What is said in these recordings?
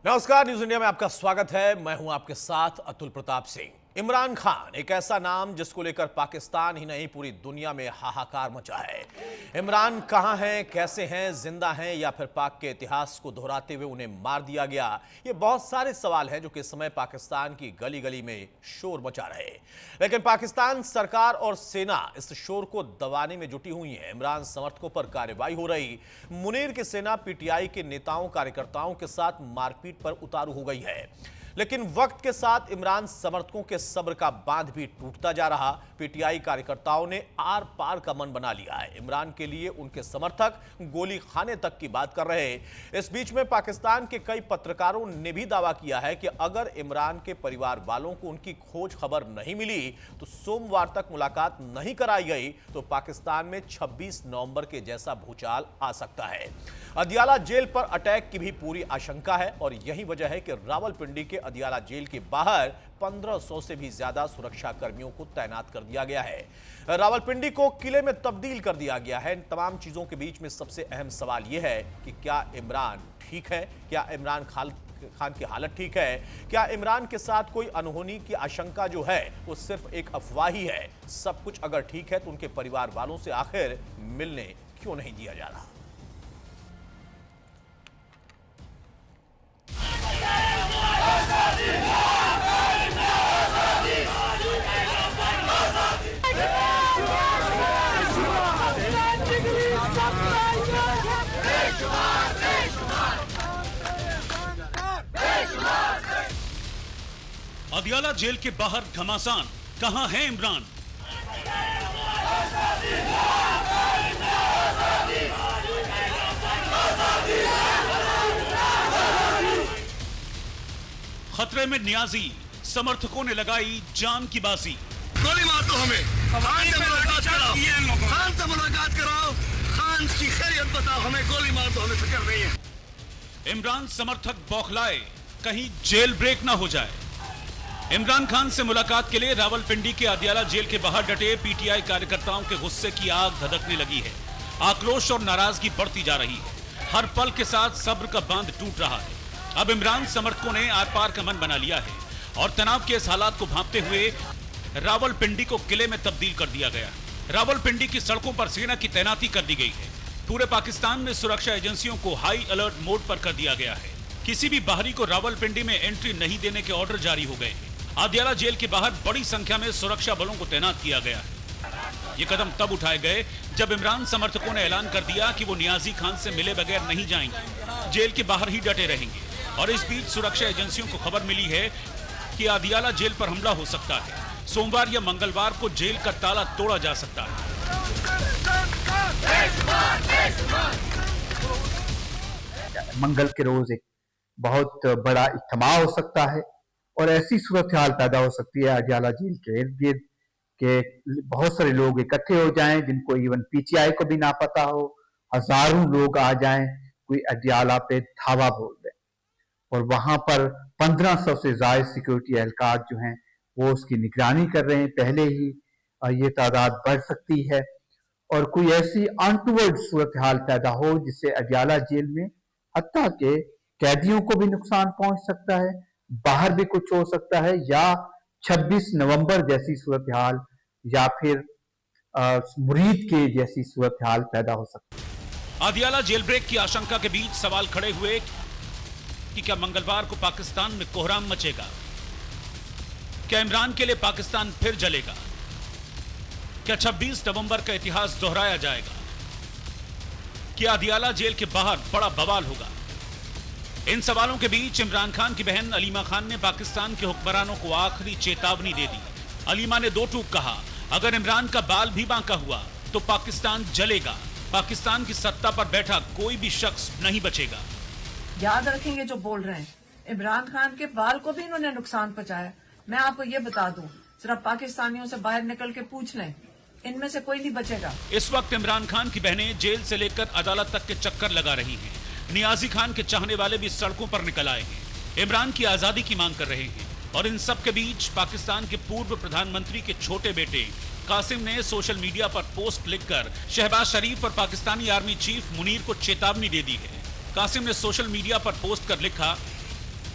नमस्कार, news India में आपका स्वागत है। मैं हूं आपके साथ अतुल प्रताप सिंह। इमरान खान एक ऐसा नाम जिसको लेकर पाकिस्तान ही नहीं पूरी दुनिया में हाहाकार मचा है। इमरान कहां हैं, कैसे हैं, जिंदा हैं या फिर पाक के इतिहास को दोहराते हुए उन्हें मार दिया गया? ये बहुत सारे सवाल हैं जो कि इस समय पाकिस्तान की गली गली में शोर मचा रहे। लेकिन पाकिस्तान सरकार और सेना इस शोर को दबाने में जुटी हुई है। इमरान समर्थकों पर कार्रवाई हो रही। मुनीर की सेना पीटीआई के नेताओं कार्यकर्ताओं के साथ मारपीट पर उतारू हो गई है। लेकिन वक्त के साथ इमरान समर्थकों के सब्र का बांध भी टूटता जा रहा। पीटीआई कार्यकर्ताओं ने आर पार का मन बना लिया है। इमरान के लिए उनके समर्थक गोली खाने तक की बात कर रहे हैं। इस बीच में पाकिस्तान के कई पत्रकारों ने भी दावा किया है कि अगर इमरान के परिवार वालों को उनकी खोज खबर नहीं मिली, तो सोमवार तक मुलाकात नहीं कराई गई, तो पाकिस्तान में 26 नवंबर के जैसा भूचाल आ सकता है। अदियाला जेल पर अटैक की भी पूरी आशंका है और यही वजह है कि रावलपिंडी के अदियाला जेल के बाहर 1500 से भी ज्यादा सुरक्षा कर्मियों को तैनात कर दिया गया है। रावलपिंडी को किले में तब्दील कर दिया गया है। इन तमाम चीजों के बीच में सबसे अहम सवाल यह है कि क्या इमरान ठीक है? क्या इमरान खान की हालत ठीक है? क्या इमरान के साथ कोई अनहोनी की आशंका जो है वो सिर्फ एक अफवाह ही है? सब कुछ अगर ठीक है तो उनके परिवार वालों से आखिर मिलने क्यों नहीं दिया जा रहा? अदियाला जेल के बाहर घमासान, कहां है इमरान? खतरे में नियाजी, समर्थकों ने लगाई जान की बाजी। गोली मार दो हमें, खान से मुलाकात कराओ, खान से मुलाकात कराओ, खान की खैरियत बताओ, हमें गोली मार दो, हमें फिक्र नहीं है। इमरान समर्थक बौखलाए, कहीं जेल ब्रेक ना हो जाए। इमरान खान से मुलाकात के लिए रावलपिंडी के अदियाला जेल के बाहर डटे पीटीआई कार्यकर्ताओं के गुस्से की आग धधकने लगी है। आक्रोश और नाराजगी बढ़ती जा रही है। हर पल के साथ सब्र का बांध टूट रहा है। अब इमरान समर्थकों ने आर पार का मन बना लिया है और तनाव के इस हालात को भांपते हुए रावलपिंडी को किले में तब्दील कर दिया गया। रावलपिंडी की सड़कों पर सेना की तैनाती कर दी गई है। पूरे पाकिस्तान में सुरक्षा एजेंसियों को हाई अलर्ट मोड पर कर दिया गया है। किसी भी बाहरी को रावलपिंडी में एंट्री नहीं देने के ऑर्डर जारी हो गए हैं। अदियाला जेल के बाहर बड़ी संख्या में सुरक्षा बलों को तैनात किया गया है। ये कदम तब उठाए गए जब इमरान समर्थकों ने ऐलान कर दिया कि वो नियाजी खान से मिले बगैर नहीं जाएंगे, जेल के बाहर ही डटे रहेंगे। और इस बीच सुरक्षा एजेंसियों को खबर मिली है कि अदियाला जेल पर हमला हो सकता है। सोमवार या मंगलवार को जेल का ताला तोड़ा जा सकता है। मंगल के रोज एक बहुत बड़ा इज्तिमा हो सकता है और ऐसी सूरत हाल पैदा हो सकती है अदियाला जेल के इर्द गिर्द के बहुत सारे लोग इकट्ठे हो जाएं जिनको इवन पीटीआई को भी ना पता हो। हजारों लोग आ जाएं, कोई अदियाला पे धावा बोल दे और वहां पर 1500 से ज्यादा सिक्योरिटी एहलकार जो हैं वो उसकी निगरानी कर रहे हैं। पहले ही ये तादाद बढ़ सकती है और कोई ऐसी अनटूवर्ड सूरत हाल पैदा हो जिससे अदियाला जेल में हत्ता के कैदियों को भी नुकसान पहुंच सकता है, बाहर भी कुछ हो सकता है, या 26 नवंबर जैसी सूरत हाल या फिर मुरीद के जैसी सूरत हाल पैदा हो सकती है। अदियाला जेल ब्रेक की आशंका के बीच सवाल खड़े हुए कि क्या मंगलवार को पाकिस्तान में कोहराम मचेगा? क्या इमरान के लिए पाकिस्तान फिर जलेगा? क्या 26 नवंबर का इतिहास दोहराया जाएगा? क्या अदियाला जेल के बाहर बड़ा बवाल होगा? इन सवालों के बीच इमरान खान की बहन अलीमा खान ने पाकिस्तान के हुक्मरानों को आखिरी चेतावनी दे दी। अलीमा ने दो टूक कहा, अगर इमरान का बाल भी बांका हुआ तो पाकिस्तान जलेगा। पाकिस्तान की सत्ता पर बैठा कोई भी शख्स नहीं बचेगा। याद रखेंगे जो बोल रहे हैं, इमरान खान के बाल को भी इन्होंने नुकसान पहुंचाया। मैं आपको ये बता दूं, जरा पाकिस्तानियों से बाहर निकल के पूछ लें, इनमें से कोई नहीं बचेगा। इस वक्त इमरान खान की बहनें जेल से लेकर अदालत तक के चक्कर लगा रही हैं। नियाजी खान के चाहने वाले भी सड़कों पर निकल आए हैं, इमरान की आजादी की मांग कर रहे हैं। और इन सब के बीच पाकिस्तान के पूर्व प्रधानमंत्री के छोटे बेटे कासिम ने सोशल मीडिया पर पोस्ट लिखकर शहबाज शरीफ और पाकिस्तानी आर्मी चीफ मुनीर को चेतावनी दे दी है। कासिम ने सोशल मीडिया पर पोस्ट कर लिखा,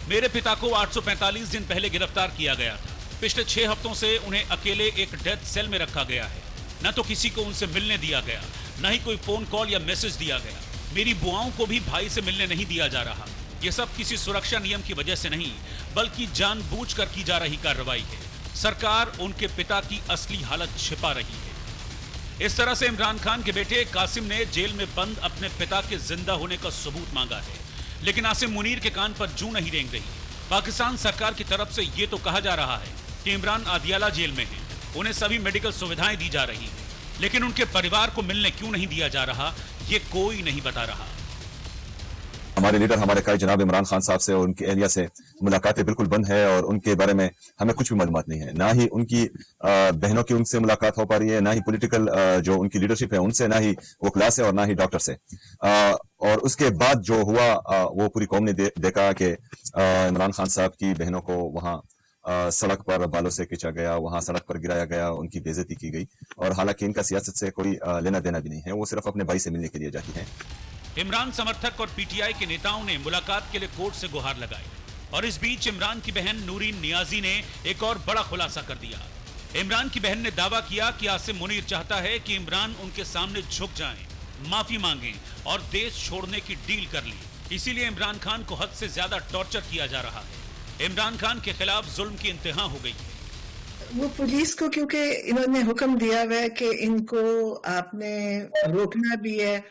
मेरे पिता को 845 दिन पहले गिरफ्तार किया गया था। पिछले 6 हफ्तों से उन्हें अकेले एक डेथ सेल में रखा गया है। न तो किसी को उनसे मिलने दिया गया, न ही कोई फोन कॉल या मैसेज दिया गया। मेरी बुआओं को भी भाई से मिलने नहीं दिया जा रहा। ये सब किसी सुरक्षा नियम की वजह से नहीं, बल्कि जानबूझकर की जा रही कार्रवाई है। सरकार उनके पिता की असली हालत छिपा रही है। इस तरह से इमरान खान के बेटे कासिम ने जेल में बंद अपने पिता के जिंदा होने का सबूत मांगा है, लेकिन आसिम मुनीर के कान पर जूं नहीं रेंग रही। पाकिस्तान सरकार की तरफ से ये तो कहा जा रहा है कि इमरान आदियाला जेल में है, उन्हें सभी मेडिकल सुविधाएं दी जा रही हैं, लेकिन उनके परिवार को मिलने क्यों नहीं दिया जा रहा, ये कोई नहीं बता रहा। हमारे लीडर हमारे कायद जनाब इमरान खान साहब से और उनकी एहलिया से मुलाकातें बिल्कुल बंद है और उनके बारे में हमें कुछ भी मालूमात नहीं है। ना ही उनकी बहनों की उनसे मुलाकात हो पा रही है, ना ही पॉलिटिकल जो उनकी लीडरशिप है उनसे, ना ही वकला से और ना ही डॉक्टर से। और उसके बाद जो हुआ वो पूरी कौम ने देखा कि इमरान खान साहब की बहनों को वहाँ सड़क पर बालों से खींचा गया, वहां सड़क पर गिराया गया, उनकी बेइज्जती की गई। और हालांकि इनका सियासत से कोई लेना देना भी नहीं है, वो सिर्फ अपने भाई से मिलने के लिए जाती हैं। इमरान समर्थक और पीटीआई के नेताओं ने मुलाकात के लिए कोर्ट से गुहार लगाई और इस बीच इमरान की बहन नूरीन नियाजी ने एक और बड़ा खुलासा कर दिया। इमरान की बहन ने दावा किया कि आसिम मुनीर चाहता है कि इमरान उनके सामने झुक जाएं, माफी मांगें और देश छोड़ने की डील कर लें। इसीलिए इमरान खान को हद से ज्यादा टॉर्चर किया जा रहा है। इमरान खान के खिलाफ जुल्म की इंतहा हो गई है। वो पुलिस को क्योंकि इन्होंने हुक्म दिया हुआ है कि इनको आपने रोकना भी है,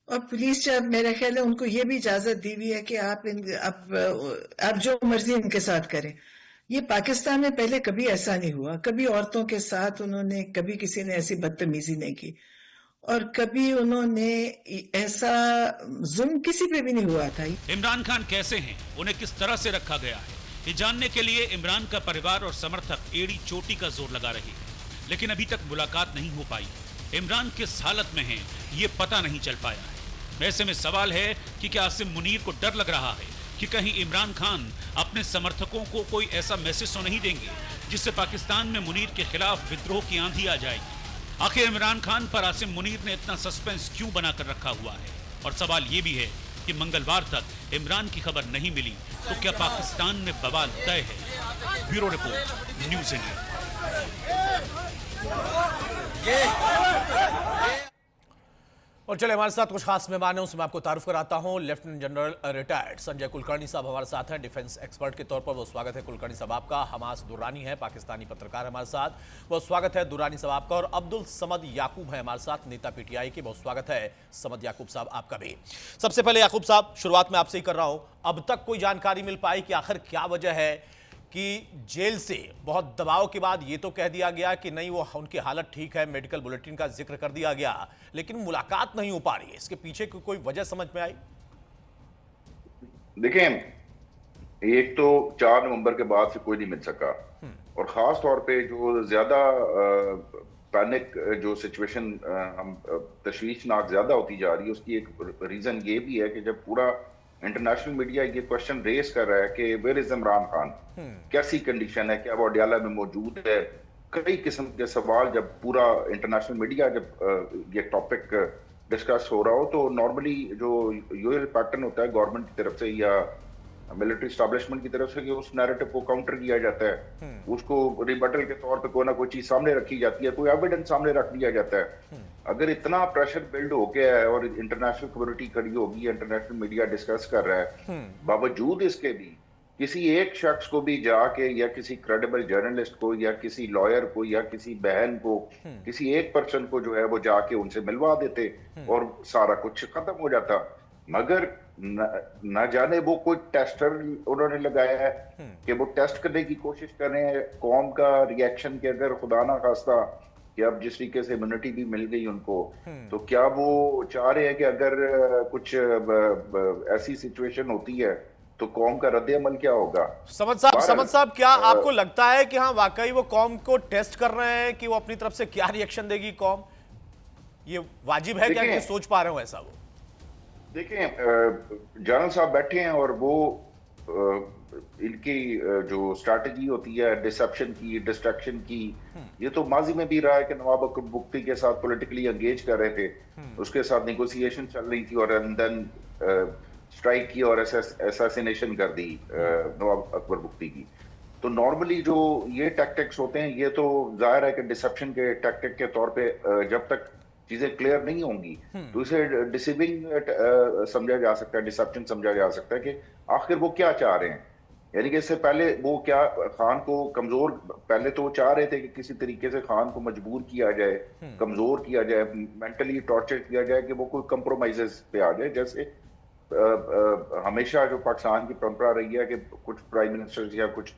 और पुलिस जब मेरा ख्याल है उनको ये भी इजाजत दी हुई है कि आप जो मर्जी इनके साथ करें। ये पाकिस्तान में पहले कभी ऐसा नहीं हुआ, कभी औरतों के साथ उन्होंने, कभी किसी ने ऐसी बदतमीजी नहीं की और कभी उन्होंने ऐसा जुल्म किसी पे भी नहीं हुआ था। इमरान खान कैसे हैं, उन्हें किस तरह से रखा गया है, ये जानने के लिए इमरान का परिवार और समर्थक एड़ी चोटी का जोर लगा रहे हैं, लेकिन अभी तक मुलाकात नहीं हो पाई। इमरान किस हालत में हैं, ये पता नहीं चल पाया है। ऐसे में सवाल है कि क्या आसिम मुनीर को डर लग रहा है कि कहीं इमरान खान अपने समर्थकों को कोई ऐसा मैसेज तो नहीं देंगे जिससे पाकिस्तान में मुनीर के खिलाफ विद्रोह की आंधी आ जाएगी। आखिर इमरान खान पर आसिम मुनीर ने इतना सस्पेंस क्यों बनाकर रखा हुआ है? और सवाल ये भी है कि मंगलवार तक इमरान की खबर नहीं मिली तो क्या पाकिस्तान में बवाल तय है? Bureau report, news India. और चले हमारे साथ कुछ खास मेहमान हैं, उसमें मैं आपको तारुफ कराता हूं। Lieutenant general retired Sanjay Kulkarni साहब हमारे साथ हैं, डिफेंस एक्सपर्ट के तौर पर। वो स्वागत है कुलकर्णी साहब आपका। हमास दुरानी है, पाकिस्तानी पत्रकार हमारे साथ, बहुत स्वागत है दुरानी साहब आपका। और अब्दुल समद याकूब है हमारे साथ, नेता पीटीआई के, बहुत स्वागत है समद याकूब साहब आपका भी। सबसे पहले याकूब साहब, शुरुआत में आपसे ही कर रहा हूं, अब तक कोई जानकारी मिल पाई कि आखिर क्या वजह है कि जेल से बहुत दबाव के बाद ये तो कह दिया गया कि नहीं वो उनकी हालत ठीक है, मेडिकल बुलेटिन का जिक्र कर दिया गया, लेकिन मुलाकात नहीं हो पा रही है, इसके पीछे कोई वजह समझ में आई? देखें, एक तो 4 नवंबर के बाद से कोई नहीं मिल सका, और खास तौर पे जो ज्यादा पैनिक जो सिचुएशन हम तशवीशनाक ज्यादा होती जा रही है, उसकी एक रीजन ये भी है कि जब पूरा इंटरनेशनल मीडिया ये क्वेश्चन रेस कर रहा है कि वेयर इज इमरान खान, कैसी कंडीशन है, क्या वो अडियाला में मौजूद है, कई किस्म के सवाल जब पूरा इंटरनेशनल मीडिया जब ये टॉपिक डिस्कस हो रहा हो, तो नॉर्मली जो यूजुअल पैटर्न होता है गवर्नमेंट की तरफ से या मिलिट्री एस्टैब्लिशमेंट की तरफ से कि उस नैरेटिव को काउंटर किया जाता है, उसको रिबटल के तौर पे कोई ना कोई चीज सामने रखी जाती है, कोई एविडेंस सामने रख दिया जाता है। अगर इतना प्रेशर बिल्ड हो गया है और इंटरनेशनल कम्युनिटी खड़ी होगी, इंटरनेशनल मीडिया डिस्कस कर रहा है, बावजूद इसके भी किसी एक शख्स को भी जाके या किसी क्रेडिबल जर्नलिस्ट को या किसी लॉयर को या किसी बहन को, किसी एक पर्सन को जो है वो जाके उनसे मिलवा देते और सारा कुछ खत्म हो जाता। मगर न जाने वो कोई टेस्टर उन्होंने लगाया है कि वो टेस्ट करने की कोशिश कर रहे हैं कौम का रिएक्शन, कि अगर खुदा ना खास्ता कि अब जिस तरीके से इम्यूनिटी भी मिल गई उनको, तो क्या वो चाह रहे हैं कि अगर कुछ ऐसी सिचुएशन होती है तो कौम का रद्द अमल क्या होगा? समझ साहब, क्या आपको लगता है कि हाँ वाकई वो कौम को टेस्ट कर रहे हैं कि वो अपनी तरफ से क्या रिएक्शन देगी कौम? ये वाजिब है क्या कि सोच पा रहे हो ऐसा? वो देखें, जनरल साहब बैठे हैं और वो इनकी जो स्ट्रैटेजी होती है डिसेप्शन की, डिस्ट्रैक्शन की, ये तो माजी में भी रहा है कि नवाब अकबर बुख्ती के साथ पॉलिटिकली एंगेज कर रहे थे, उसके साथ नेगोशिएशन चल रही थी और देन स्ट्राइक की और असैसिनेशन कर दी नवाब अकबर बुख्ती की। तो नॉर्मली जो ये टैक्टिक्स होते हैं, ये तो जाहिर है कि डिसेप्शन के टैक्टिक के तौर पे जब तक चीजें क्लियर नहीं होंगी तो इसे डिसीविंग समझा जा सकता है, डिसेप्शन समझा जा सकता है कि आखिर वो क्या चाह रहे हैं। यानी कि इससे पहले वो क्या खान को कमजोर, पहले तो वो चाह रहे थे कि किसी तरीके से खान को मजबूर किया जाए, कमजोर किया जाए, मेंटली टॉर्चर किया जाए कि वो कोई कंप्रोमाइजेस पे आ जाए। जैसे हमेशा जो पाकिस्तान की परंपरा रही है कि कुछ प्राइम मिनिस्टर्स या कुछ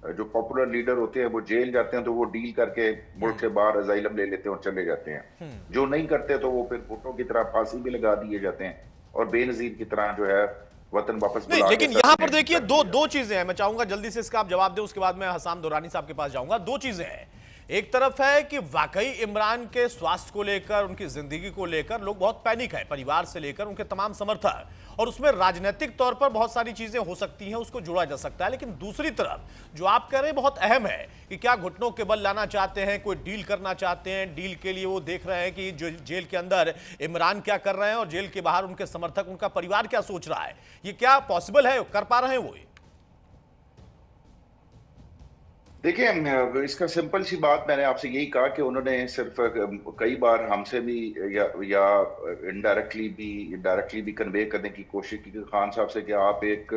जो पॉपुलर लीडर होते हैं वो जेल जाते हैं तो वो डील करके मुल्क से बाहर अजाइलम ले लेते हैं और चले जाते हैं। जो नहीं करते तो वो फिर भुट्टो की तरह फांसी भी लगा दिए जाते हैं और बेनजीर की तरह जो है वतन वापस नहीं, बुला के लेकिन यहां पर देखिए दो चीजें हैं। मैं चाहूंगा जल्दी से इसका आप जवाब दें, उसके बाद मैं हसाम दुरानी साहब के पास जाऊंगा। दो चीजें हैं, एक तरफ है कि वाकई इमरान के स्वास्थ्य को लेकर, उनकी जिंदगी को लेकर लोग बहुत पैनिक है, परिवार से लेकर उनके तमाम समर्थक, और उसमें राजनीतिक तौर पर बहुत सारी चीजें हो सकती हैं, उसको जोड़ा जा सकता है। लेकिन दूसरी तरफ जो आप कह रहे हैं बहुत अहम है कि क्या घुटनों के बल लाना चाहते हैं, कोई डील करना चाहते हैं, डील के लिए वो देख रहे हैं कि जो जेल के अंदर इमरान क्या कर रहे हैं और जेल के बाहर उनके समर्थक, उनका परिवार क्या सोच रहा है। ये क्या पॉसिबल है, कर पा रहे हैं वो? देखिए, इसका सिंपल सी बात मैंने आपसे यही कहा कि उन्होंने सिर्फ कई बार हमसे भी या डायरेक्टली भी कन्वे करने की कोशिश की कि खान साहब से कि आप एक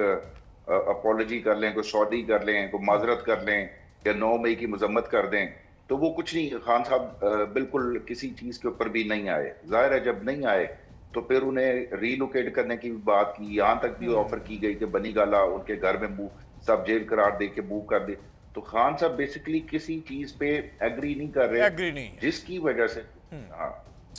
अपॉलॉजी कर लें, कोई सॉरी कर लें, कोई माजरत कर लें या 9 मई की मजम्मत कर दें। तो वो कुछ नहीं, खान साहब बिल्कुल किसी चीज के ऊपर भी नहीं आए। जाहिर है जब नहीं आए तो फिर उन्हें रीलोकेट करने की बात की, यहाँ तक भी ऑफर की गई कि बनी गाला उनके घर में मूव, सब जेल करार दे के मूव कर दे। तो खान साहब बेसिकली किसी चीज पे एग्री नहीं कर रहे, एग्री नहीं, जिसकी वजह से हाँ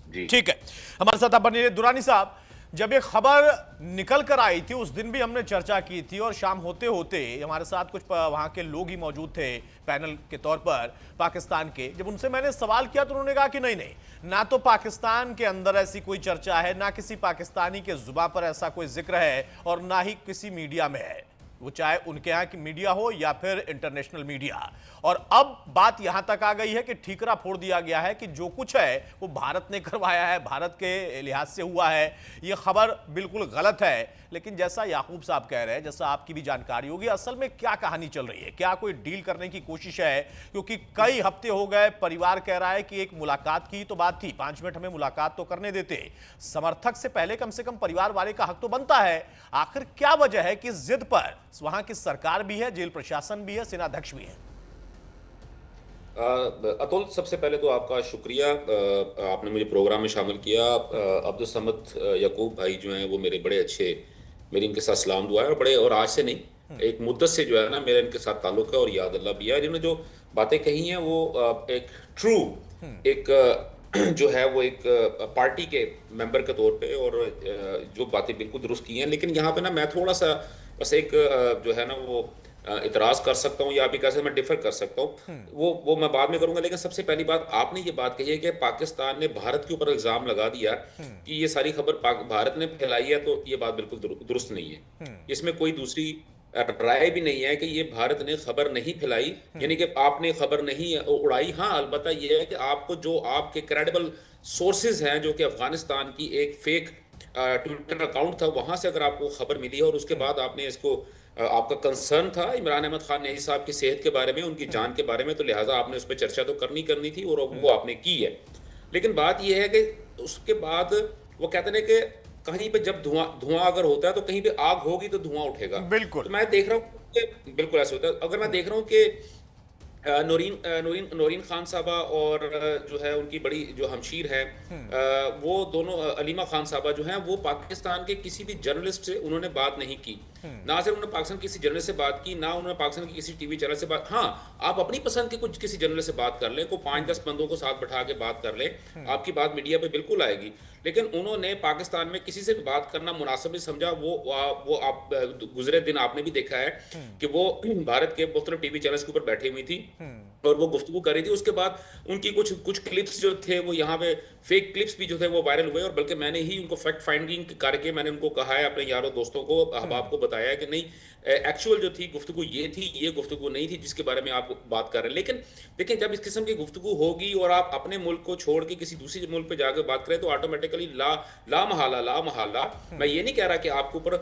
जी ठीक है। हमारे साथ आप बने रहिए। दुरानी साहब, जब ये खबर निकल कर आई थी उस दिन भी हमने चर्चा की थी और शाम होते होते हमारे साथ कुछ वहां के लोग ही मौजूद थे पैनल के तौर पर पाकिस्तान के। जब उनसे मैंने सवाल किया तो उन्होंने कहा कि नहीं, ना तो पाकिस्तान के अंदर ऐसी कोई चर्चा है, ना किसी पाकिस्तानी के जुबान पर ऐसा कोई जिक्र है और ना ही किसी मीडिया में है, वो चाहे उनके यहाँ की मीडिया हो या फिर इंटरनेशनल मीडिया। और अब बात यहां तक आ गई है कि ठीकरा फोड़ दिया गया है कि जो कुछ है वो भारत ने करवाया है, भारत के लिहाज से हुआ है। ये खबर बिल्कुल गलत है। लेकिन जैसा याकूब साहब कह रहे हैं, जैसा आपकी भी जानकारी होगी, असल में क्या कहानी चल रही है? क्या कोई डील करने की कोशिश है? क्योंकि कई हफ्ते हो गए, परिवार कह रहा है कि एक मुलाकात की तो बात थी, 5 मिनट हमें मुलाकात तो करने देते, समर्थक से पहले कम से कम परिवार वाले का हक तो बनता है। आखिर क्या वजह है कि इस जिद पर वहां की सरकार भी है, जेल प्रशासन भी है, सेनाध्यक्ष भी है? अतुल, सबसे पहले तो आपका शुक्रिया, आपने मुझे प्रोग्राम में शामिल किया। अब्दुल समद याकूब भाई जो हैं वो मेरे बड़े अच्छे, मेरी इनके साथ सलाम दुआ है, और बड़े, और आज से नहीं, एक मुद्दत से जो है ना मेरा इनके साथ ताल्लुक है और याद अल्लाह भी है। इन्होंने जो बातें कही हैं वो एक ट्रू, एक जो है वो एक पार्टी के मेंबर के तौर पे, और जो बातें बिल्कुल दुरुस्त की हैं। लेकिन यहाँ पे ना मैं थोड़ा सा बस एक जो है ना वो इतराज कर सकता हूँ, या आप कैसे मैं डिफर कर सकता हूँ, वो मैं बाद में करूंगा। लेकिन सबसे पहली बात, आपने ये बात कही है कि पाकिस्तान ने भारत के ऊपर इल्जाम लगा दिया कि ये सारी खबर भारत ने फैलाई है, तो ये बात बिल्कुल दुरुस्त नहीं है। इसमें कोई दूसरी राय भी नहीं है कि ये भारत ने खबर नहीं फैलाई, यानी कि आपने खबर नहीं उड़ाई। हाँ, अलबत्ता ये है कि आपको जो आपके क्रेडिबल सोर्सेज हैं, जो कि अफगानिस्तान की एक फेक ट्विटर अकाउंट था, वहां से अगर आपको खबर मिली है और उसके बाद आपने इसको, आपका कंसर्न था इमरान अहमद खान न्याजी साहब की सेहत के बारे में, उनकी जान के बारे में, तो लिहाजा आपने उस पर चर्चा तो करनी थी और वो आपने की है। लेकिन बात यह है कि उसके बाद वो कहते हैं कि कहीं पे जब धुआं अगर होता है तो कहीं पे आग होगी तो धुआं उठेगा। बिल्कुल। तो मैं देख रहा हूँ बिल्कुल ऐसा होता है। अगर मैं देख रहा हूँ कि नौरीन खान साहबा और जो है उनकी बड़ी जो हमशीर है, वो दोनों, अलीमा खान साहबा जो हैं, वो पाकिस्तान के किसी भी जर्नलिस्ट से उन्होंने बात नहीं की। ना सिर्फ उन्होंने पाकिस्तान किसी जर्नलिस्ट से बात की, ना उन्होंने पाकिस्तान की किसी टीवी चैनल से बात। हाँ, आप अपनी पसंद के कुछ किसी जर्नलिस्ट से बात कर लें, को 5-10 बंदों को साथ बैठा के बात कर लें, आपकी बात मीडिया पे बिल्कुल आएगी। लेकिन उन्होंने पाकिस्तान में किसी से भी बात करना मुनासिब नहीं समझा। वो आप गुजरे दिन आपने भी देखा है कि वो भारत के मुख्तलिफ टीवी चैनल्स के ऊपर बैठी हुई थी और वो गुफ्तगू कर रही थी। उसके बाद उनकी कुछ क्लिप्स जो थे वो यहाँ पे फेक क्लिप्स भी जो थे वो वायरल हुए, और बल्कि मैंने ही उनको फैक्ट फाइंडिंग करके मैंने उनको कहा है, अपने यारों दोस्तों को, अहबाब को बताया है कि नहीं, एक्चुअल जो थी गुफ्तगू ये थी, ये गुफ्तगू नहीं थी जिसके बारे में आप बात कर रहे हैं। लेकिन देखिए, जब इस किस्म की गुफ्तगू होगी और आप अपने मुल्क को छोड़ के किसी दूसरे मुल्क पे जाकर बात करें तो ऑटोमेटिकली ला महाला मैं ये नहीं कह रहा कि आपके ऊपर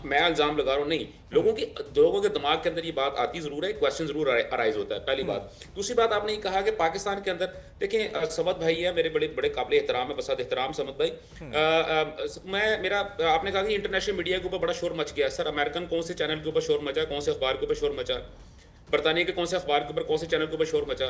मैं इल्जाम लगा रहा हूँ, नहीं, लोगों के दिमाग के अंदर ये बात आती जरूर है, क्वेश्चन जरूर अराइज होता है, पहली बात। दूसरी बात, आपने कहा कि पाकिस्तान के अंदर देखें, समद भाई है मेरे बड़े बड़े काबिल एहतराम है, बसात एहतराम समद भाई। आपने कहा कि इंटरनेशनल मीडिया के ऊपर बड़ा शोर मच गया। सर, अमेरिकन कौन से चैनल के ऊपर शोर मचा, कौन से अखबार के ऊपर शोर मचा, बरतानिया के कौन से अखबार के ऊपर, कौन से चैनल के ऊपर शोर मचा,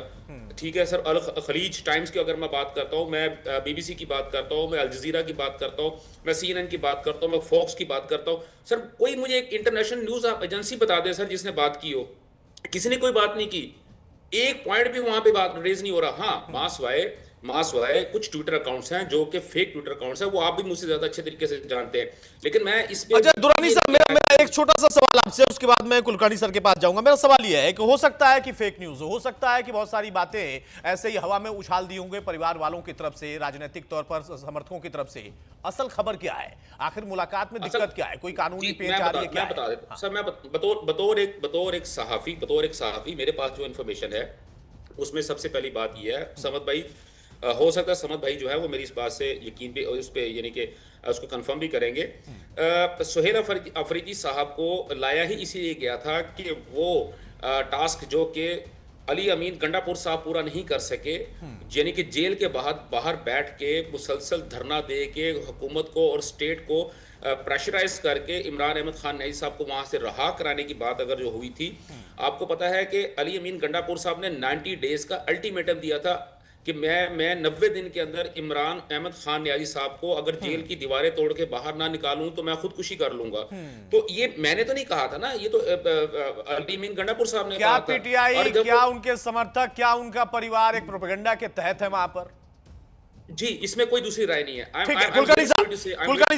ठीक है सर। अल खलीज टाइम्स की अगर मैं बात करता हूँ, मैं BBC की बात करता हूँ, मैं अल जजीरा की बात करता हूँ, मैं CNN की बात करता हूँ, मैं फॉक्स की बात करता हूँ, सर कोई मुझे एक इंटरनेशनल न्यूज एजेंसी बता दे सर जिसने बात की हो। किसी ने कोई बात नहीं की, एक पॉइंट भी वहां पे बात रेज नहीं हो रहा। हाँ, मासवाए कुछ ट्विटर अकाउंट्स हैं जो कि फेक ट्विटर अकाउंट्स हैं, वो आप भी मुझसे ज्यादा अच्छे तरीके से जानते हैं, लेकिन मैं इस पे अच्छा दुरानी साहब, मेरा एक छोटा सा सवाल आपसे, उसके बाद मैं कुलकर्णी सर के पास जाऊंगा। मेरा सवाल यह है कि हो सकता है कि फेक न्यूज हो सकता है कि बहुत सारी बातें ऐसे ही हवा में उछाल दी होंगे परिवार वालों की तरफ से, राजनीतिक तौर पर समर्थकों की तरफ से। असल खबर क्या है, आखिर मुलाकात में दिक्कत क्या है, कोई कानूनी पेच आ रही है क्या? बता देता सर, मैं बतौर एक सहाफी मेरे पास जो इन्फॉर्मेशन है उसमें सबसे पहली बात यह है, समद भाई, हो सकता है समद भाई जो है वो मेरी इस बात से यकीन भी, उस पे यानी कि उसको कंफर्म भी करेंगे। सुहेल अफरीदी साहब को लाया ही इसीलिए गया था कि वो टास्क जो कि अली अमीन गंडापुर साहब पूरा नहीं कर सके, यानी कि जेल के बाहर बैठ के मुसलसल धरना दे के हुकूमत को और स्टेट को प्रेशराइज करके इमरान अहमद खान नई साहब को वहां से रहा कराने की बात अगर जो हुई थी। आपको पता है कि अली अमीन गंडापुर साहब ने 90 डेज का अल्टीमेटम दिया था कि मैं 90 दिन के अंदर इमरान अहमद खान न्याजी साहब को अगर जेल की दीवारें तोड़ के बाहर ना निकालूं तो मैं खुदकुशी कर लूंगा। तो ये मैंने तो नहीं कहा था ना, ये तो अली अमीन गंडापुर साहब ने कहा था। पीटीआई, क्या उनके समर्थक, क्या उनका परिवार एक प्रोपेगेंडा के तहत है वहां पर? जी, इसमें कोई दूसरी राय नहीं है। ठीक है कुलकर्णी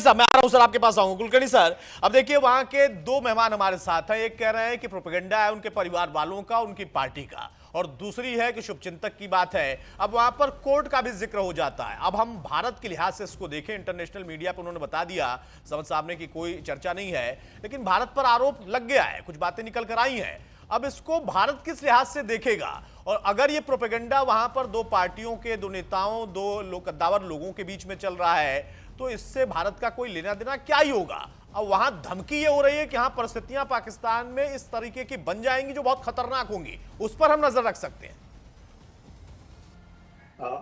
साहब, मैं आ रहा हूं सर, आपके पास आऊंगा। कुलकर्णी सर, अब देखिए वहां के दो मेहमान हमारे साथ हैं। एक कह रहे हैं कि प्रोपेगेंडा है उनके परिवार वालों का, उनकी पार्टी का, और दूसरी है कि शुभचिंतक की बात है। अब वहां पर कोर्ट का भी जिक्र हो जाता है। अब हम भारत के लिहाज से इसको देखें, इंटरनेशनल मीडिया पर उन्होंने बता दिया समझ साहब ने कि कोई चर्चा नहीं है, लेकिन भारत पर आरोप लग गया है, कुछ बातें निकल कर आई हैं। अब इसको भारत किस लिहाज से देखेगा? और अगर ये प्रोपेगेंडा वहां पर दो पार्टियों के, दो नेताओं, दो कद्दावर लोगों के बीच में चल रहा है, तो इससे भारत का कोई लेना देना क्या ही होगा? अब वहां धमकी ये हो रही है कि हाँ, परिस्थितियां पाकिस्तान में इस तरीके की बन जाएंगी जो बहुत खतरनाक होंगी, उस पर हम नजर रख सकते हैं।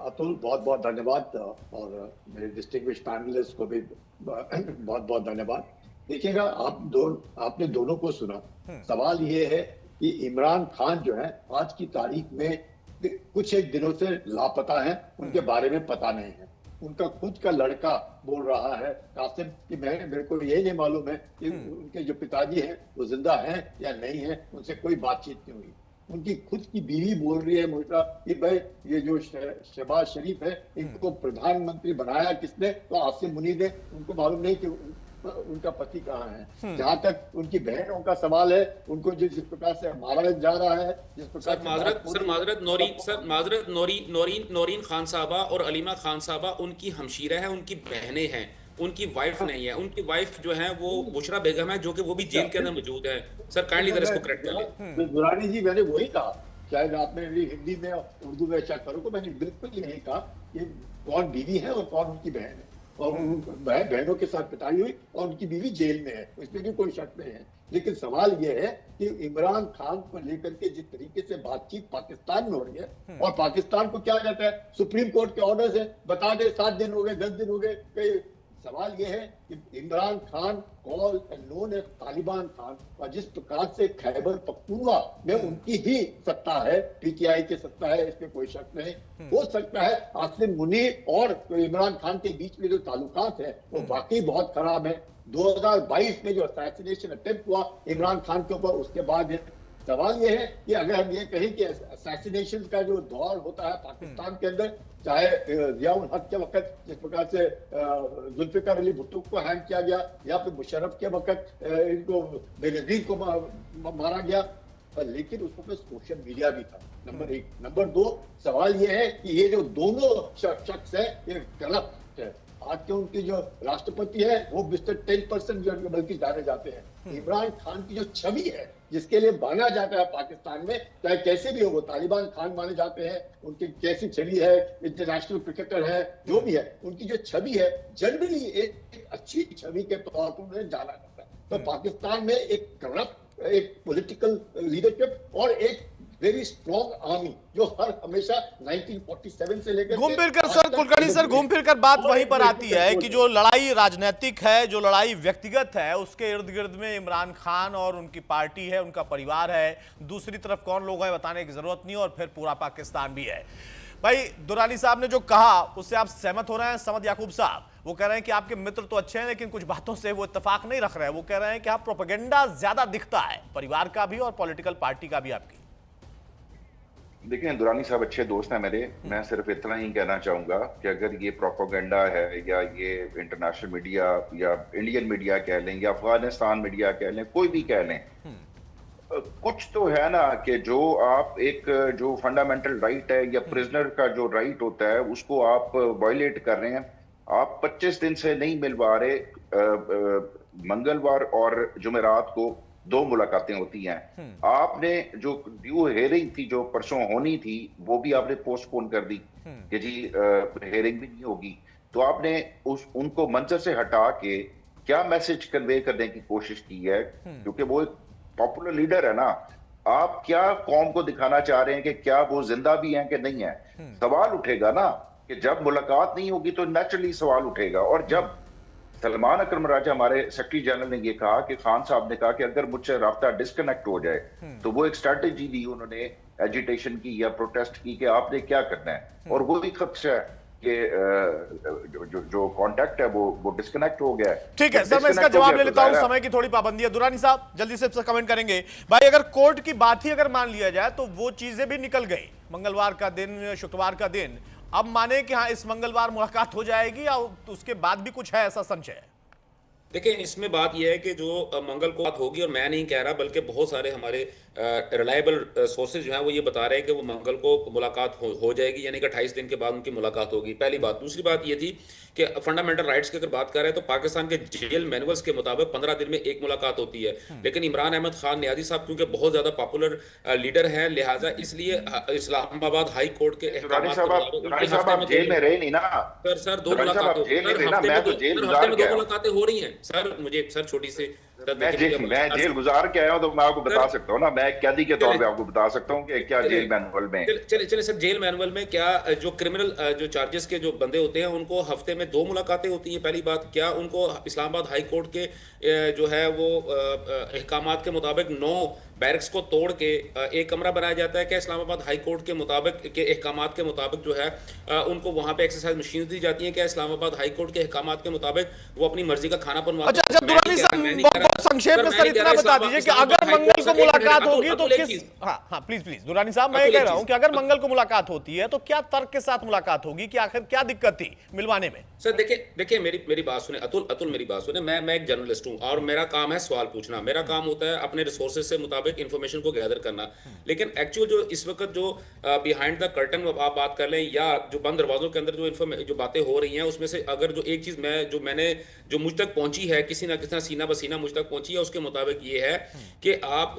अतुल, बहुत बहुत धन्यवाद, और मेरे डिस्टिंग्विश्ड पैनलिस्ट को भी बहुत बहुत धन्यवाद। देखिएगा, आपने दोनों को सुना। सवाल ये है कि इमरान खान जो है आज की तारीख में कुछ एक दिनों से लापता है, उनके बारे में पता नहीं है। उनका खुद का लड़का बोल रहा है कासिम कि मेरे को यही नहीं मालूम है कि उनके जो पिताजी हैं वो जिंदा हैं या नहीं है, उनसे कोई बातचीत नहीं हुई। उनकी खुद की बीवी बोल रही है मुझे कि भाई ये जो शहबाज शरीफ है इनको प्रधानमंत्री बनाया किसने, तो आसिम मुनीर ने, उनको मालूम नहीं कि उनका पति कहाँ है। जहां तक उनकी बहनों का सवाल है, उनको जिस प्रकार से मारा जा रहा है, जिस प्रकार नौरीन खान साहबा और अलीमा खान साहबा उनकी हमशीरा है, उनकी बहनें हैं, उनकी वाइफ नहीं है। उनकी वाइफ जो है वो बुशरा बेगम है, जो कि वो भी जेल के अंदर मौजूद है। सर काइंडली इधर इसको करेक्ट कर ले। दुरानी जी, मैंने वही कहा, शायद आपने हिंदी में उर्दू में चेक करो, मैंने बिल्कुल यही कहा कि कौन बीवी है और कौन उनकी बहन है, और बहनों के साथ पिटाई हुई और उनकी बीवी जेल में है, इसमें भी कोई शक नहीं है। लेकिन सवाल यह है कि इमरान खान को लेकर के जिस तरीके से बातचीत पाकिस्तान में हो रही है, और पाकिस्तान को क्या कहता है, सुप्रीम कोर्ट के ऑर्डर्स है, बता दे 7 दिन हो गए, 10 दिन हो गए। सवाल यह है कि Imran Khan call known as Taliban Khan, और जिस प्रकार से खैबर पख्तूनख्वा में उनकी ही सत्ता है, पीटीआई की सत्ता है, इसमें कोई शक नहीं। हो सकता है आसिम मुनीर और इमरान खान के बीच में जो ताल्लुकात है वो वाकई बहुत खराब है। 2022 में जो असैसिनेशन अटेम्प्ट हुआ इमरान खान के ऊपर, उसके बाद सवाल यह है कि अगर हम ये कहें कि असैसिनेशन का जो दौर होता है पाकिस्तान के अंदर, चाहे जियाउल हक के वक्त जिस प्रकार से जुल्फिकार अली भुट्टो को हैंग किया गया, या फिर मुशर्रफ के वक्त इनको बेनजीर को मारा गया, लेकिन उसको पे सोशल मीडिया भी था, नंबर 1। नंबर 2, सवाल यह है कि ये जो दोनों शख्स है ये गलत है। आज के के उनके जो राष्ट्रपति है वो मिस्टर 10% बल्कि जाने जाते हैं। इमरान खान की जो छवि है जिसके लिए माना जाता है पाकिस्तान में, चाहे कैसे भी हो, वो तालिबान खान माने जाते हैं, उनकी कैसी छवि है, इंटरनेशनल क्रिकेटर है, जो भी है, उनकी जो छवि है जनरली एक अच्छी छवि के तौर पर उन्हें जाना जाता है। तो पाकिस्तान में एक करप्ट, एक पॉलिटिकल लीडरशिप और एक वेरी स्ट्रॉन्ग आर्मी जो हर हमेशा 1947 से लेकर घूम फिर कर सर कुलकर्णी सर घूम फिर कर बात वहीं पर आती है कि जो लड़ाई राजनीतिक है, जो लड़ाई व्यक्तिगत है, उसके इर्द गिर्द में इमरान खान और उनकी पार्टी है, उनका परिवार है, दूसरी तरफ कौन लोग हैं बताने की जरूरत नहीं, और फिर पूरा पाकिस्तान भी है। भाई दुरानी साहब ने जो कहा उससे आप सहमत हो रहे हैं? समद याकूब साहब वो कह रहे हैं कि आपके मित्र तो अच्छे हैं लेकिन कुछ बातों से वो इत्तेफाक नहीं रख रहे हैं। वो कह रहे हैं कि आप प्रोपेगेंडा ज्यादा दिखता है परिवार का भी और पॉलिटिकल पार्टी का भी आपकी। देखिए दुरानी साहब अच्छे दोस्त हैं मेरे, मैं सिर्फ इतना ही कहना चाहूंगा कि अगर ये प्रोपेगेंडा है या ये इंटरनेशनल मीडिया या इंडियन मीडिया कह लें या अफगानिस्तान मीडिया कह लें, कोई भी कह लें, कुछ तो है ना कि जो आप एक जो फंडामेंटल राइट है या प्रिजनर का जो राइट होता है उसको आप वायलेट कर रहे हैं। आप 25 दिन से नहीं मिल पा रहे, मंगलवार और जुमेरात को 2 मुलाकातें होती हैं। आपने जो ड्यू हेयरिंग थी जो परसों होनी थी वो भी आपने पोस्टपोन कर दी कि जी हेयरिंग भी नहीं होगी। तो आपने उनको मंजर से हटा के क्या मैसेज कन्वे करने की कोशिश की है, क्योंकि वो एक पॉपुलर लीडर है ना। आप क्या कौम को दिखाना चाह रहे हैं कि क्या वो जिंदा भी हैं कि नहीं है? सवाल उठेगा ना कि जब मुलाकात नहीं होगी तो नेचुरली सवाल उठेगा। और जब सलमान अकरम राजा हमारे सेक्रेटरी जनरल ने ये कहा कि खान साहब ने कहा कि अगर मुझसे राब्ता डिस्कनेक्ट हो जाए, तो वो एक स्ट्रैटेजी दी उन्होंने एजिटेशन की या प्रोटेस्ट की कि आपने क्या करना है। और वो भी खदशा है कि जो कांटेक्ट है वो डिस्कनेक्ट हो गया है। ठीक है सर, मैं इसका जवाब ले लेता हूं, समय की थोड़ी पाबंदी है। दुरानी साहब जल्दी से कमेंट करेंगे। भाई अगर कोर्ट की बात ही अगर मान लिया जाए तो वो चीजें भी निकल गई, मंगलवार का दिन, शुक्रवार का दिन, अब माने कि हाँ इस मंगलवार मुलाकात हो जाएगी या उसके बाद भी कुछ है ऐसा संशय है? देखिए इसमें बात यह है कि जो मंगल को बात होगी, और मैं नहीं कह रहा बल्कि बहुत सारे हमारे रिलायबल सोर्सेज जो हैं वो ये बता रहे हैं कि वो मंगल को मुलाकात हो जाएगी, यानी कि 28 दिन के बाद उनकी मुलाकात होगी। पहली बात। दूसरी बात ये थी कि फंडामेंटल राइट्स की अगर बात कर रहे हैं तो पाकिस्तान के जेल मैनुअल्स के मुताबिक 15 दिन में एक मुलाकात होती है। लेकिन इमरान अहमद खान नियाज़ी साहब क्योंकि बहुत ज्यादा पॉपुलर लीडर हैं, लिहाजा इसलिए इस्लामाबाद हाई कोर्ट के जेल में रहे नहीं ना सर 2 मुलाकातें हो रही हैं सर। मुझे सर छोटी सी मैं जेल गुजार के आया हूं तो मैं आपको बता सकता हूं ना, मैं कैदी के तौर पे आपको बता सकता हूं कि क्या जेल मैनुअल में। चले सर, जेल मैनुअल में क्या जो क्रिमिनल जो चार्जेस के जो बंदे होते हैं उनको हफ्ते में 2 मुलाकातें होती हैं? पहली बात। क्या उनको इस्लामाबाद हाई कोर्ट के जो है वो अहकामात के मुताबिक 9 बैरक्स को तोड़ के एक कमरा बनाया जाता है? क्या इस्लामाबाद हाई कोर्ट के मुताबिक के अहकामात के मुताबिक जो है उनको वहां पे एक्सरसाइज मशीन दी जाती हैं? क्या इस्लामाबाद हाई कोर्ट के अहकामात के मुताबिक वो अपनी मर्जी का खाना बनवाते हैं? संक्षेप में सर इतना बता दीजिए कि अगर मंगल को मुलाकात होगी तो किस, हाँ प्लीज दुरानी साहब मैं कह रहा हूं कि अगर मंगल को मुलाकात होती है तो क्या तर्क के साथ मुलाकात होगी कि आखिर क्या दिक्कत थी मिलवाने में? सर देखिए मेरी बात सुने अतुल मेरी बात सुने। मैं एक जर्नलिस्ट हूं और मेरा काम है सवाल पूछना। मेरा काम होता है अपने रिसोर्सेज से मुताबिक इंफॉर्मेशन को गैदर करना। लेकिन एक्चुअल जो इस वक्त जो बिहाइंड द कर्टन आप बात कर लें या जो बंद दरवाजों के अंदर जो बातें हो रही हैं उसमें से अगर जो एक चीज मैंने जो मुझ तक पहुंची है, किसी ना किसी सीना बसीना मुझ तक पहुंची है, उसके मुताबिक ये है कि आप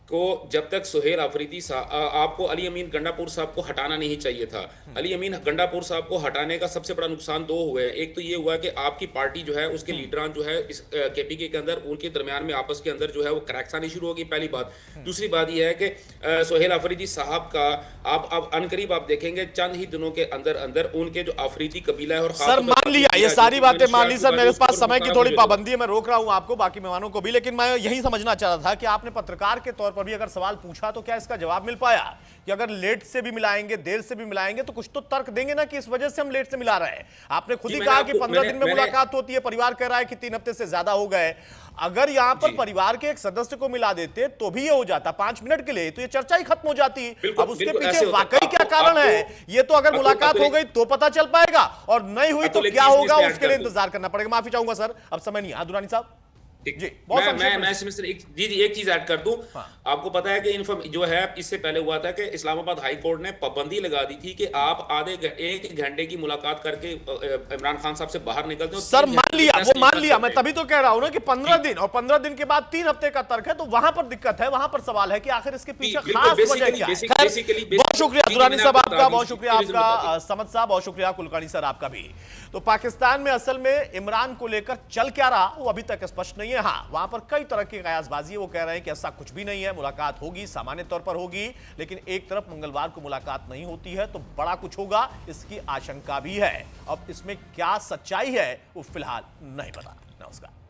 को जब तक सुहेल अफरीदी साहब, आपको अली अमीन गंडापुर साहब को हटाना नहीं चाहिए था। अली अमीन गंडापुर साहब को हटाने का सबसे बड़ा नुकसान 2 हुए। एक तो ये हुआ कि आपकी पार्टी जो है उसके लीडरान जो है इस केपीके के अंदर उनके दरमियान में आपस के अंदर जो है वो क्रैक्स आनी शुरू होगी, पहली बात। दूसरी बात यह है कि सुहेल अफरीदी साहब का आप अनकरीब आप देखेंगे चंद ही दिनों के अंदर उनके जो अफरीदी कबीला है और सर मान लिया ये सारी बातें मान ली सर, मेरे पास समय की थोड़ी पाबंदी है, मैं रोक रहा हूं आपको बाकी मेहमानों को भी। लेकिन मैं यही समझना चाह रहा था कि आपने पत्रकार के तौर पर भी अगर सवाल पूछा तो क्या इसका जवाब मिल पाया कि अगर लेट से भी मिलाएंगे देर से भी मिलाएंगे तो कुछ तो तर्क देंगे ना कि इस वजह से हम लेट से मिला रहे हैं? आपने खुद ही कहा कि 15 दिन में मुलाकात होती है, परिवार कह रहा है कि 3 हफ्ते से ज्यादा हो गए। अगर यहां पर परिवार के एक सदस्य को मिला देते तो भी ये हो जाता 5 मिनट के लिए, तो ये चर्चा ही खत्म हो जाती। अब उसके पीछे वाकई क्या कारण है ये तो अगर मुलाकात हो गई तो पता चल पाएगा, और नहीं हुई तो क्या होगा उसके लिए इंतजार करना पड़ेगा। माफी चाहूंगा सर, अब समय नहीं। हाँ दुरानी साहब ठीक। जी, बहुत मैं संक्षेप में। मैं इसमें एक चीज ऐड कर दूं। हाँ। आपको पता है कि जो है इससे पहले हुआ था कि इस्लामाबाद हाई कोर्ट ने पाबंदी लगा दी थी कि आप एक घंटे की मुलाकात करके इमरान खान साहब से बाहर निकलते हो। सर मान लिया, वो मान लिया, मैं तभी तभी तो कह रहा हूं ना कि 15 दिन और 15 दिन के बाद 3 हफ्ते का तर्क है, तो वहां पर दिक्कत है, वहां पर सवाल है कि आखिर इसके पीछे खास वजह क्या है। खैर, बहुत शुक्रिया दुरानी साहब आपका, बहुत शुक्रिया आपका समद साहब, बहुत शुक्रिया कुलकर्णी सर आपका भी। तो पाकिस्तान में असल में इमरान को लेकर चल क्या रहा वो अभी तक स्पष्ट नहीं है। हाँ, वहां पर कई तरह की कयासबाजी है, वो कह रहे हैं कि ऐसा कुछ भी नहीं है, मुलाकात होगी, सामान्य तौर पर होगी, लेकिन एक तरफ मंगलवार को मुलाकात नहीं होती है तो बड़ा कुछ होगा, इसकी आशंका भी है। अब इसमें क्या सच्चाई है वो फिलहाल नहीं पता। नमस्कार।